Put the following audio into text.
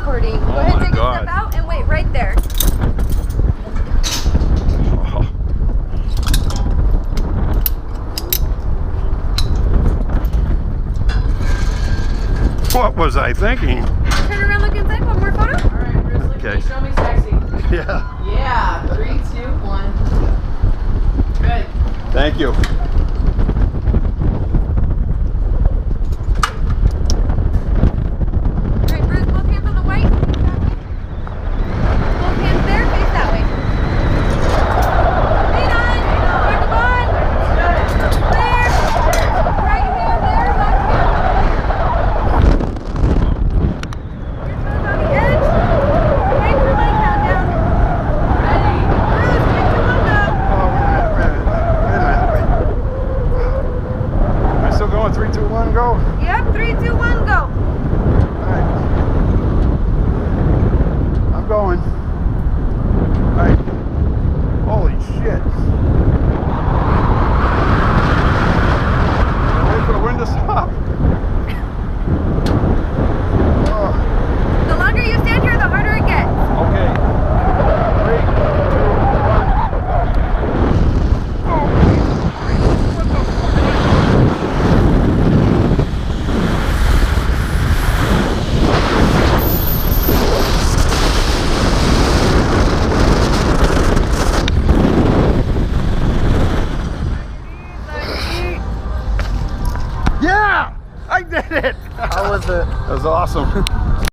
recording. Go ahead, take a step out and wait right there. What was I thinking? Turn around, look inside. One more photo. All right, Grizzly, can you show me sexy? Yeah. Yeah, 3, 2, 1. Good. Thank you. Alright, Bruce, both hands on the white. Face that way. Both hands there, face that way. Lean on. Mark the bond. There. Right hand there, left hand. Your toes on the edge. Wait for my countdown. Ready. Bruce, 3, 2, 1, go. Oh, wait a minute. Am I still going? 3, 2, 1, go? Yep, 3, 2, 1, go. Alright. I'm going. Alright. Holy shit. Wait for the wind to stop. Oh, The longer you stand here, the harder it gets. okay. 3, 2, 1, go. Oh, what the fuck? Yeah! I did it! How was it? That was awesome.